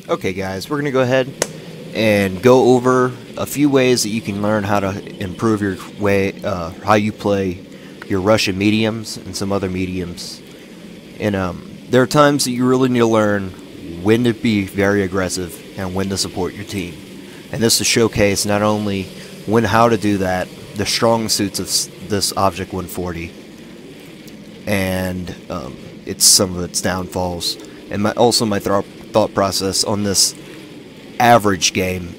Okay guys, we're going to go ahead and go over a few ways that you can learn how to improve your how you play your Russian mediums and some other mediums. And there are times that you really need to learn when to be very aggressive and when to support your team. And this is to showcase not only how to do that, the strong suits of this Object 140, and it's some of its downfalls, and also my thought process on this average game.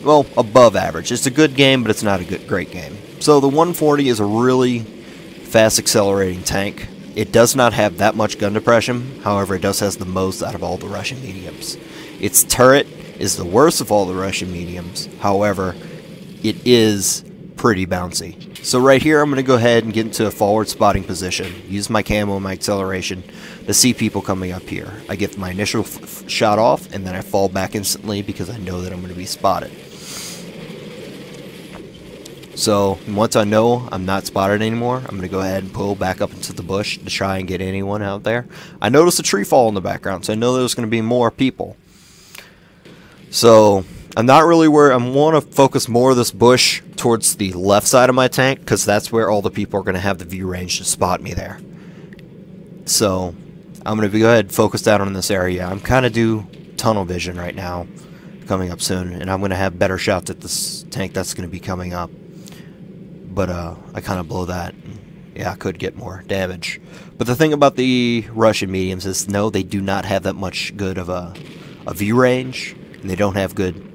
Well, above average. It's a good game, but it's not a great game. So the 140 is a really fast accelerating tank. It does not have that much gun depression, however it does have the most out of all the Russian mediums. Its turret is the worst of all the Russian mediums, however it is pretty bouncy. So right here I'm going to go ahead and get into a forward spotting position, use my camo and my acceleration to see people coming up here. I get my initial shot off and then I fall back instantly because I know that I'm going to be spotted. So once I know I'm not spotted anymore, I'm going to go ahead and pull back up into the bush to try and get anyone out there. I noticed a tree fall in the background, so I know there's going to be more people. So I'm not really where I want to focus more of this bush towards the left side of my tank, because that's where all the people are going to have the view range to spot me there. So I'm going to go ahead and focus down on this area. I'm kind of due tunnel vision right now, coming up soon, and I'm going to have better shots at this tank that's going to be coming up. But I kind of blow that. Yeah, I could get more damage. But the thing about the Russian mediums is, no, they do not have that much good of a view range, and they don't have good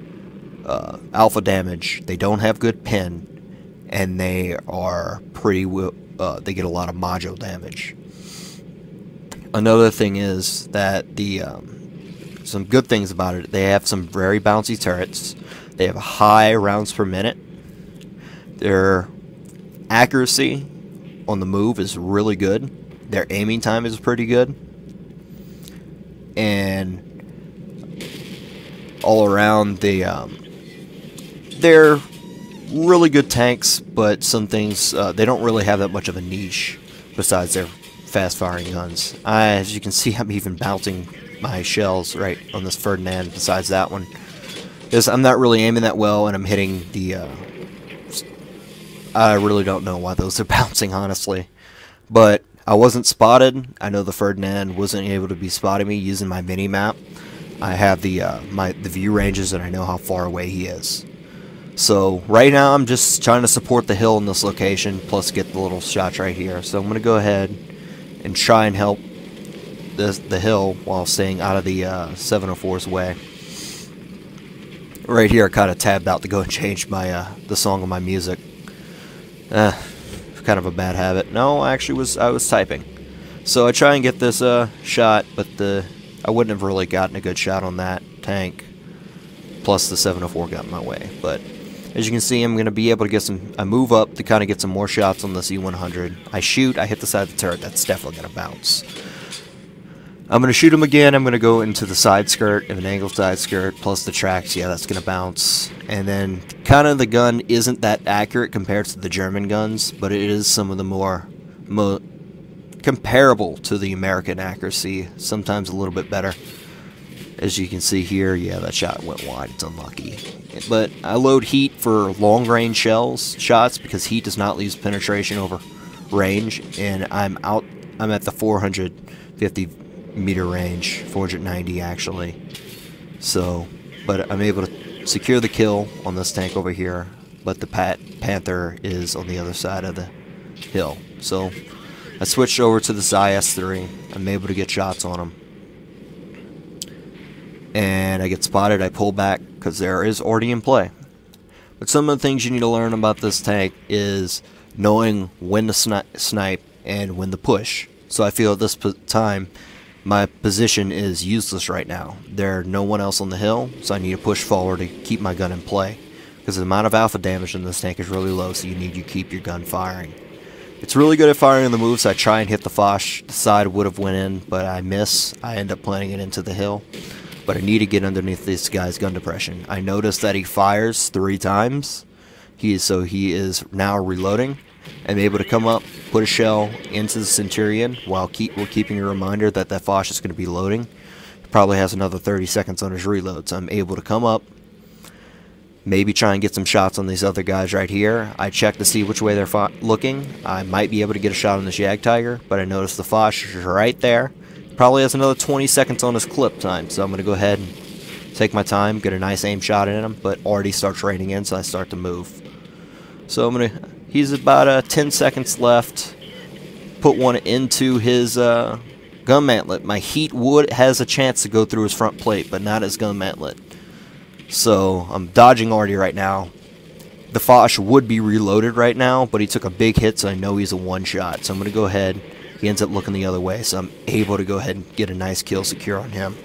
alpha damage. They don't have good pin, and they are pretty. They get a lot of module damage. Another thing is that some good things about it. They have some very bouncy turrets. They have high rounds per minute. Their accuracy on the move is really good. Their aiming time is pretty good. And all around, they're really good tanks, but some things, they don't really have that much of a niche besides their fast-firing guns. As you can see, I'm even bouncing my shells right on this Ferdinand besides that one, because I'm not really aiming that well, and I'm hitting the I really don't know why those are bouncing, honestly. But I wasn't spotted. I know the Ferdinand wasn't able to be spotting me using my mini-map. I have the view ranges, and I know how far away he is. So right now I'm just trying to support the hill in this location, plus get the little shots right here. So I'm going to go ahead and try and help the hill while staying out of the 704's way. Right here I kind of tabbed out to go and change my the song of my music. Kind of a bad habit. No, actually I was typing. So I try and get this shot, but I wouldn't have really gotten a good shot on that tank. Plus the 704 got in my way. But as you can see, I'm going to be able to get I move up to kind of get some more shots on this E100. I shoot, I hit the side of the turret. That's definitely going to bounce. I'm going to shoot him again. I'm going to go into the side skirt, an angled side skirt, plus the tracks. Yeah, that's going to bounce. And then kind of the gun isn't that accurate compared to the German guns, but it is some of the more comparable to the American accuracy, sometimes a little bit better. As you can see here, yeah, that shot went wide. It's unlucky. But I load heat for long-range shots because heat does not lose penetration over range, and I'm at the 450 meter range, 490 actually. So, but I'm able to secure the kill on this tank over here, but the Panther is on the other side of the hill. So I switched over to the IS-3. I'm able to get shots on him. And I get spotted, I pull back because there is already in play. But some of the things you need to learn about this tank is knowing when to snipe and when to push. So I feel at this time my position is useless right now. There's no one else on the hill, so I need to push forward to keep my gun in play. Because the amount of alpha damage in this tank is really low, so you need to keep your gun firing. It's really good at firing the moves. I try and hit the Foch. The side would have went in, but I miss. I end up planting it into the hill. But I need to get underneath this guy's gun depression. I noticed that he fires 3 times. He is now reloading. I'm able to come up, put a shell into the Centurion while we're keeping a reminder that that Foch is going to be loading. He probably has another 30 seconds on his reload, so I'm able to come up, maybe try and get some shots on these other guys right here. I check to see which way they're looking. I might be able to get a shot on this Jagdtiger, but I notice the Foch is right there. Probably has another 20 seconds on his clip time, so I'm going to go ahead and take my time, get a nice aim shot in him, but already starts raining in, so I start to move. So he's about 10 seconds left. Put one into his gun mantlet. My heat has a chance to go through his front plate, but not his gun mantlet. So I'm dodging already right now. The Foch would be reloaded right now, but he took a big hit, so I know he's a one-shot. So I'm going to go ahead. He ends up looking the other way, so I'm able to go ahead and get a nice kill secure on him.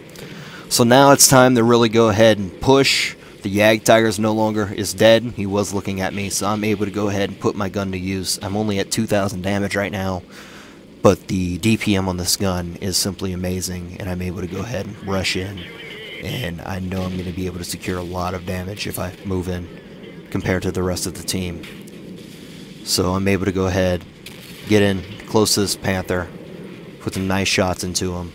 So now it's time to really go ahead and push. The Jagdtiger no longer is dead. He was looking at me, so I'm able to go ahead and put my gun to use. I'm only at 2,000 damage right now, but the DPM on this gun is simply amazing, and I'm able to go ahead and rush in. And I know I'm going to be able to secure a lot of damage if I move in compared to the rest of the team. So I'm able to go ahead, get in close to this Panther, put some nice shots into him,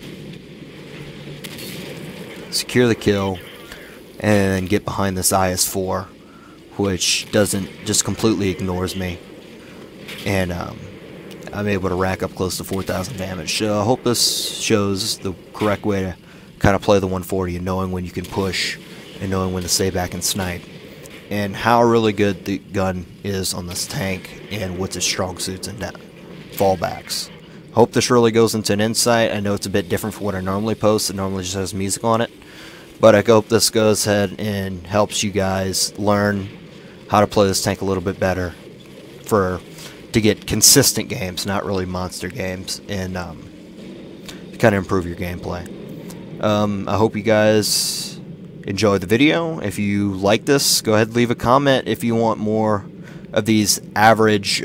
secure the kill, and get behind this IS-4, which just completely ignores me. And I'm able to rack up close to 4,000 damage. So I hope this shows the correct way to kind of play the 140 and knowing when you can push and knowing when to stay back and snipe, and how really good the gun is on this tank and what's its strong suits and fallbacks. Hope this really goes into an insight. I know it's a bit different from what I normally post. It normally just has music on it, but I hope this goes ahead and helps you guys learn how to play this tank a little bit better to get consistent games, not really monster games, and kind of improve your gameplay. I hope you guys enjoyed the video. If you like this, go ahead and leave a comment if you want more of these average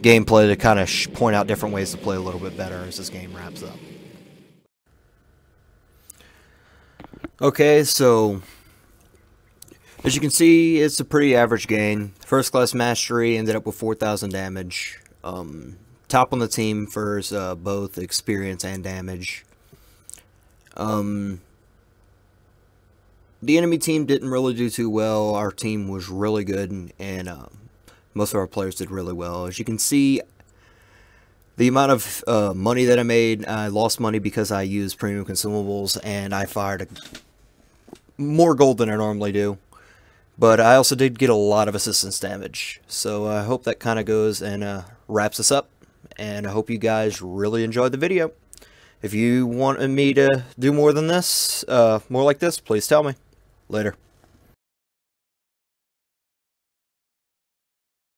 gameplay to kind of point out different ways to play a little bit better as this game wraps up. Okay, so as you can see, it's a pretty average game. First class mastery, ended up with 4,000 damage. Top on the team for both experience and damage. The enemy team didn't really do too well. Our team was really good, and most of our players did really well. As you can see, the amount of money that I made, I lost money because I used premium consumables, and I fired more gold than I normally do. But I also did get a lot of assistance damage. So I hope that kind of goes and wraps us up. And I hope you guys really enjoyed the video. If you want me to do more than this, more like this, please tell me. Later.